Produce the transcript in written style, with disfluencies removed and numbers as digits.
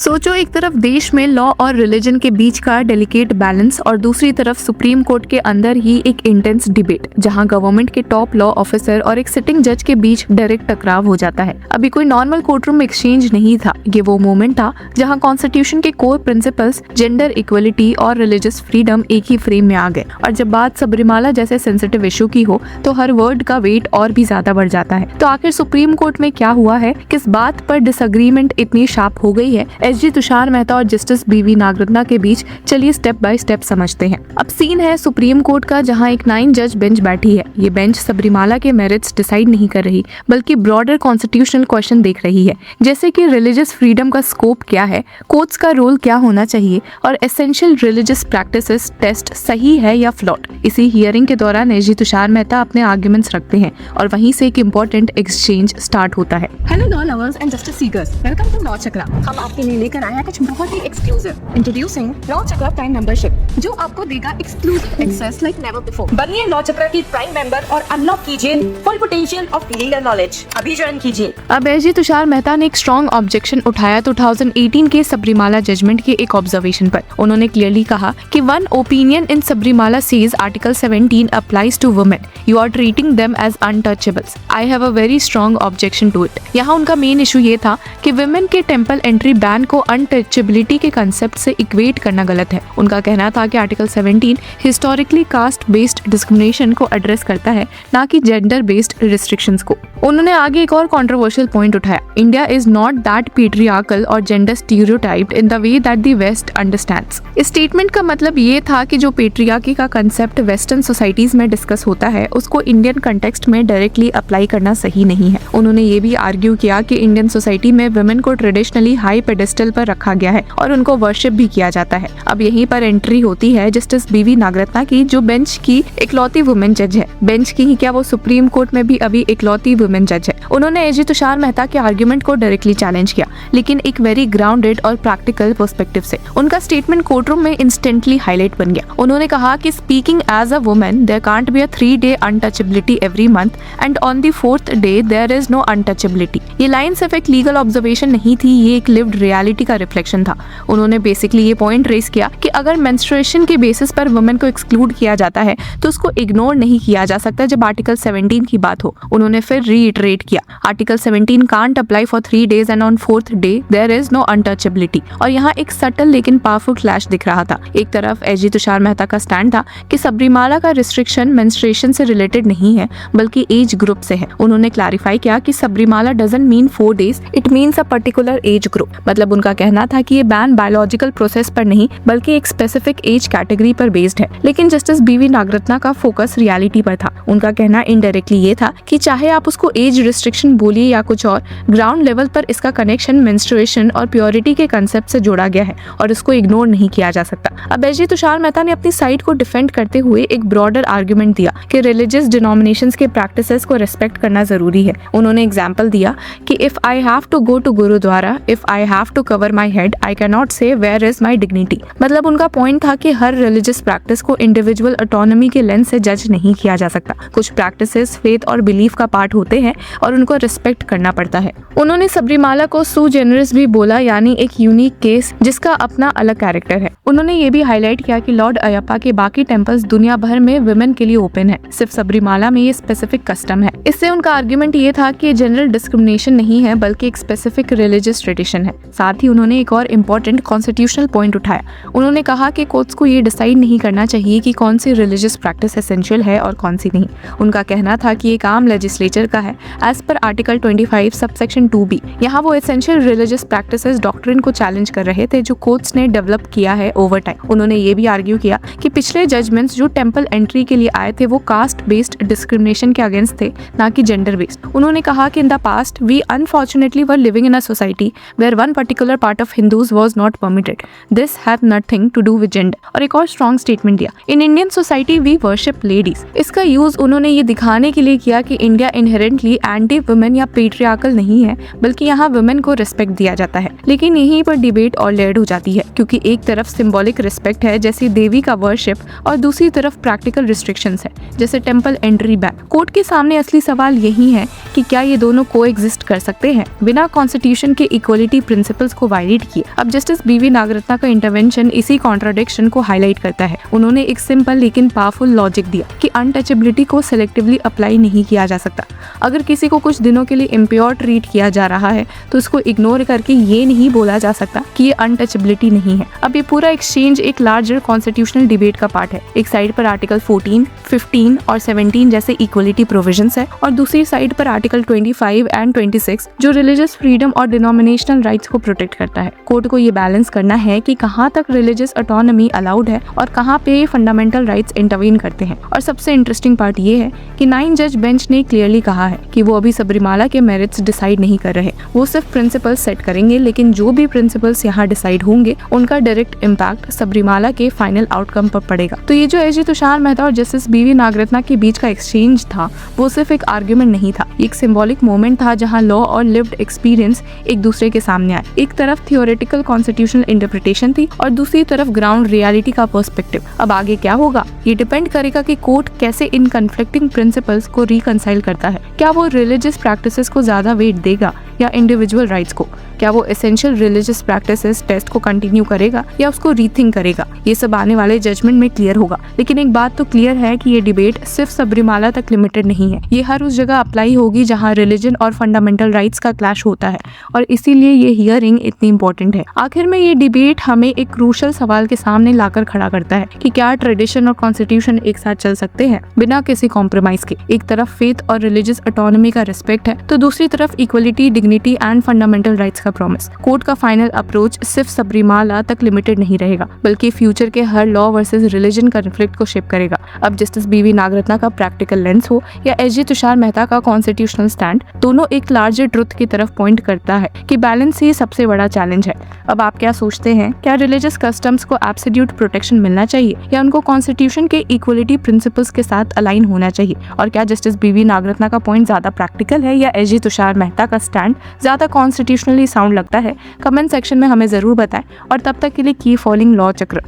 सोचो, एक तरफ देश में लॉ और रिलीजन के बीच का डेलिकेट बैलेंस और दूसरी तरफ सुप्रीम कोर्ट के अंदर ही एक इंटेंस डिबेट जहां गवर्नमेंट के टॉप लॉ ऑफिसर और एक सिटिंग जज के बीच डायरेक्ट टकराव हो जाता है। अभी कोई नॉर्मल कोर्टरूम एक्सचेंज नहीं था, ये वो मोमेंट था जहां कॉन्स्टिट्यूशन के कोर प्रिंसिपल्स जेंडर इक्वलिटी और रिलीजियस फ्रीडम एक ही फ्रेम में आ गए। और जब बात सबरीमाला जैसे सेंसिटिव इशू की हो तो हर वर्ड का वेट और भी ज्यादा बढ़ जाता है। तो आखिर सुप्रीम कोर्ट में क्या हुआ है, किस बात पर डिसएग्रीमेंट इतनी शार्प हो गई है, एसजी तुषार मेहता और जस्टिस बीवी नागरत्ना के बीच, चलिए स्टेप बाय स्टेप समझते हैं। अब सीन है सुप्रीम कोर्ट का, जहां एक 9 जज बेंच बैठी है। ये बेंच सबरीमाला के मेरिट्स डिसाइड नहीं कर रही, बल्कि ब्रॉडर कॉन्स्टिट्यूशनल क्वेश्चन देख रही है, जैसे कि रिलीजियस फ्रीडम का स्कोप क्या है, कोर्ट्स का रोल क्या होना चाहिए और एसेंशियल रिलीजियस प्रैक्टिसेस टेस्ट सही है या फ्लॉट। इसी हियरिंग के दौरान एसजी तुषार मेहता अपने आर्ग्यूमेंट्स रखते हैं और वहीं से एक इम्पोर्टेंट एक्सचेंज स्टार्ट होता है। Hello law lovers and justice seekers, welcome to law Chakra. हम आपके लिए लेकर आए हैं कुछ बहुत ही exclusive. Introducing law Chakra prime membership, जो आपको देगा exclusive access like never before. बनिए लॉ चक्रा की प्राइम मेंबर और अनलॉक कीजिए full potential of legal knowledge. अभी ज्वाइन कीजिए। अब एसजी तुषार मेहता ने एक स्ट्रॉन्ग ऑब्जेक्शन उठाया 2018 के सबरीमाला जजमेंट के एक ऑब्जर्वेशन पर। उन्होंने क्लियरली कहा कि one opinion in Sabarimala says article 17 applies to women, you are treating them as untouchables. I have a very strong objection to it. यहाँ उनका मेन इशू ये था कि वुमेन के टेम्पल एंट्री बैन को अनटचेबिलिटी के कंसेप्ट से इक्वेट करना गलत है। उनका कहना था कि article 17 historically caste based discrimination को एड्रेस करता है, ना कि जेंडर बेस्ड रिस्ट्रिक्शंस को। उन्होंने आगे एक और कंट्रोवर्शियल पॉइंट उठाया, India is not that patriarchal और gender stereotyped in the way that the West understands. इस स्टेटमेंट का मतलब ये था कि जो पेट्रियार्की का कंसेप्ट वेस्टर्न सोसाइटीज में डिस्कस होता है, उसको इंडियन कंटेक्स्ट में डायरेक्टली अप्लाई करना सही नहीं है। उन्होंने ये भी आर्ग्यू किया कि इंडियन सोसाइटी में वुमेन को ट्रेडिशनली हाई पेडेस्टल पर रखा गया है और उनको वर्शिप भी किया जाता है। अब यहीं पर एंट्री होती है जस्टिस बीवी नागरत्ना की, जो बेंच की इकलौती वुमेन जज है। बेंच की ही क्या, वो सुप्रीम कोर्ट में भी अभी इकलौती वुमेन जज है। उन्होंने एसजी तुषार मेहता के आर्ग्यूमेंट को डायरेक्टली चैलेंज किया, लेकिन एक वेरी ग्राउंडेड और प्रैक्टिकल पर्सपेक्टिव से। उनका स्टेटमेंट कोर्टरूम में इंस्टेंटली हाईलाइट बन गया। उन्होंने कहा कि speaking as a women there can't be a 3-day untouchability every month and on the 4th day there is no untouchability. ये लाइन सिर्फ एक लीगल ऑब्जर्वेशन नहीं थी, ये एक लिव्ड रियलिटी का रिफ्लेक्शन था। उन्होंने बेसिकली ये पॉइंट रेस किया कि अगर मेंस्ट्रुएशन के बेसिस पर वुमेन को एक्सक्लूड किया जाता है तो उसको इग्नोर नहीं किया जा सकता जब आर्टिकल 17 की बात हो। उन्होंने फिर रीइटरेट किया, article 17 can't apply for 3 days and on 4th day there is no untouchability. और यहाँ एक सटल लेकिन पावरफुल क्लैश दिख रहा था। एक तरफ एसजी तुषार मेहता का स्टैंड था कि सबरीमाला का रिस्ट्रिक्शन मेंस्ट्रुएशन से रिलेटेड नहीं है, बल्कि एज ग्रुप से है। उन्होंने क्लैरिफाई किया कि Sabarimala doesn't mean 4 days, it means a particular age group. मतलब उनका कहना था कि ये बैन बायोलॉजिकल प्रोसेस पर नहीं, बल्कि एक स्पेसिफिक एज कैटेगरी पर बेस्ड है। लेकिन जस्टिस बीवी नागरत्ना का फोकस रियलिटी पर था। उनका कहना इनडायरेक्टली ये था कि चाहे आप उसको एज रिस्ट्रिक्शन बोलिए या कुछ और, ग्राउंड लेवल पर इसका कनेक्शन मेंस्ट्रुएशन और प्योरिटी के कंसेप्ट से जोड़ा गया है और इसको इग्नोर नहीं किया जा सकता। अब एसजी तुषार मेहता ने अपनी साइड को डिफेंड करते हुए एक ब्रॉडर आर्ग्यूमेंट दिया कि रिलीजियस डिनोमिनेशंस के प्रैक्टिसेस को रेस्पेक्ट करना जरूरी है। उन्होंने एग्जांपल दिया कि if I have to go to gurdwara, if I have to cover my head, I can not say where is my dignity. मतलब उनका पॉइंट था कि हर रिलीजियस प्रैक्टिस को इंडिविजुअल ऑटोनॉमी के लेंस से जज नहीं किया जा सकता। कुछ प्रैक्टिसेस फेथ और बिलीफ का पार्ट होते हैं और उनको रिस्पेक्ट करना पड़ता है। उन्होंने सबरीमाला को सू जेनरस भी बोला, यानी एक यूनिक केस जिसका अपना अलग कैरेक्टर है। उन्होंने ये भी हाईलाइट किया कि लॉर्ड अयप्पा के बाकी टेम्पल्स दुनिया भर में वुमेन के लिए ओपन है, सिर्फ सबरीमाला में ये स्पेसिफिक कस्टम है। इससे उनका आर्ग्यूमेंट ये था कि जनरल डिस्क्रिमिनेशन नहीं है, बल्कि एक स्पेसिफिक रिलीजियस ट्रेडिशन है। साथ ही उन्होंने एक और इम्पोर्टेंट कॉन्स्टिट्यूशनल पॉइंट उठाया। उन्होंने कहा कि कोर्ट्स को ये डिसाइड नहीं करना चाहिए कि कौन सी रिलीजियस प्रैक्टिस एसेंशियल है और कौन सी नहीं। उनका कहना था कि ये काम लेजिस्लेचर का है as per article 25 subsection 2B। यहाँ वो एसेंशियल रिलीजियस प्रैक्टिसेस डॉक्ट्रिन को चैलेंज कर रहे थे जो कोर्ट्स ने डेवलप किया है ओवर टाइम। उन्होंने ये भी आर्ग्यू किया कि पिछले जजमेंट्स जो टेम्पल एंट्री के लिए आए थे वो कास्ट बेस्ड डिस्क्रिमिनेशन के अगेंस्ट थे, ना कि जेंडर बेस्ड। उन्होंने कहा कि in the past we unfortunately were living in a society where one particular part of Hindus was not permitted. This had nothing to do with gender. Gender. और एक और स्ट्रॉन्ग स्टेटमेंट दिया, in Indian society we worship ladies. इसका use उन्होंने ये दिखाने के लिए किया कि इंडिया इनहेरेंटली एंटी वुमेन या पेट्रियार्कल नहीं है, बल्कि यहाँ वुमेन को रिस्पेक्ट दिया जाता है। लेकिन यहीं पर डिबेट और लेयर्ड हो जाती है, क्योंकि एक तरफ सिंबॉलिक रिस्पेक्ट है जैसे देवी का वर्शिप, और दूसरी तरफ प्रैक्टिकल रिस्ट्रिक्शंस है जैसे टेंपल एंट्री बैन। कोर्ट के सामने असली सवाल यही है कि क्या ये दोनों कोएग्जिस्ट कर सकते हैं बिना कॉन्स्टिट्यूशन के इक्वलिटी प्रिंसिपल्स को वायलेट किए। अब जस्टिस बीवी नागरत्ना का इंटरवेंशन इसी कॉन्ट्राडिक्शन को हाईलाइट करता है। उन्होंने एक सिंपल लेकिन पावरफुल लॉजिक दिया कि अनटचेबिलिटी को सिलेक्टिवली अप्लाई नहीं किया जा सकता। अगर किसी को कुछ दिनों के लिए इम्प्योर ट्रीट किया जा रहा है तो उसको इग्नोर करके ये नहीं बोला जा सकता कि ये अनटचेबिलिटी नहीं है। अब ये पूरा एक्सचेंज एक लार्जर कॉन्स्टिट्यूशनल डिबेट का पार्ट है। एक साइड पर आर्टिकल 14, 15 और 17 जैसे इक्वलिटी प्रोविजंस है, और दूसरी साइड पर आर्टिकल 25 एंड 26 जो रिलीजियस फ्रीडम और डिनोमिनेशनल राइट्स को प्रोटेक्ट करता है। कोर्ट को ये बैलेंस करना है कि कहाँ तक रिलीजियस ऑटोनॉमी अलाउड है और कहाँ पे फंडामेंटल राइट्स इंटरवीन करते हैं। और सबसे इंटरेस्टिंग पार्ट ये है कि 9 जज बेंच ने क्लियरली कहा है कि वो अभी सबरीमाला के मेरिट्स डिसाइड नहीं कर रहे, वो सिर्फ प्रिंसिपल्स सेट करेंगे, लेकिन जो भी प्रिंसिपल्स यहाँ डिसाइड होंगे उनका डायरेक्ट इम्पैक्ट सबरीमाला के फाइनल आउटकम पर पड़ेगा। तो ये जो एजी तुषार मेहता और जस्टिस बीवी नागरत्ना के बीच का एक्सचेंज था वो सिर्फ एक आर्ग्यूमेंट नहीं था, एक सिंबॉलिक मोमेंट था जहाँ लॉ और लिव्ड एक्सपीरियंस एक दूसरे के सामने आए। एक तरफ थियोरेटिकल कॉन्स्टिट्यूशनल इंटरप्रिटेशन थी और दूसरी तरफ ग्राउंड रियलिटी का पर्सपेक्टिव। अब आगे क्या होगा ये डिपेंड करेगा कि कोर्ट कैसे इन कन्फ्लिक्टिंग प्रिंसिपल्स को रिकंसाइल करता है। क्या वो रिलीजियस प्रैक्टिसेस को ज्यादा वेट देगा या इंडिविजुअल राइट्स को? क्या वो एसेंशियल रिलीजियस प्रैक्टिसेस टेस्ट को कंटिन्यू करेगा या उसको रीथिंक करेगा? ये सब आने वाले जजमेंट में क्लियर होगा। लेकिन एक बात तो क्लियर है कि ये डिबेट सिर्फ सबरीमाला तक लिमिटेड नहीं है, ये हर उस जगह अप्लाई होगी जहाँ रिलीजन और फंडामेंटल राइट्स का क्लैश होता है, और इसीलिए ये हियरिंग इतनी इंपॉर्टेंट है। आखिर में ये डिबेट हमें एक क्रूशल सवाल के सामने लाकर खड़ा करता है कि क्या ट्रेडिशन और कॉन्स्टिट्यूशन एक साथ चल सकते हैं बिना किसी कॉम्प्रोमाइज के। एक तरफ फेथ और रिलीजियस ऑटोनॉमी का रिस्पेक्ट है, तो दूसरी तरफ equality, dignity and fundamental rights का प्रॉमिस। कोर्ट का फाइनल अप्रोच सिर्फ सबरीमाला तक लिमिटेड नहीं रहेगा, बल्कि फ्यूचर के हर लॉ वर्सेस रिलीजन कॉन्फ्लिक्ट को शेप करेगा। अब जस्टिस बीवी नागरत्ना का प्रैक्टिकल लेंस हो या एजी तुषार मेहता का कॉन्स्टिट्यूशनल स्टैंड, दोनों एक लार्जर ट्रुथ की तरफ पॉइंट करता है कि बैलेंस ही सबसे बड़ा चैलेंज है। अब आप क्या सोचते हैं, क्या रिलीजियस कस्टम्स को एब्सोल्यूट प्रोटेक्शन मिलना चाहिए या उनको कॉन्स्टिट्यूशन के इक्वलिटी प्रिंसिपल्स के साथ अलाइन होना चाहिए? और क्या जस्टिस बीवी नागरत्ना का पॉइंट ज्यादा प्रैक्टिकल है या एजी तुषार मेहता का स्टैंड ज्यादा कॉन्स्टिट्यूशनली साउंड लगता है? कमेंट सेक्शन में हमें जरूर बताएं, और तब तक के लिए कीप फॉलोइंग लॉ चक्र।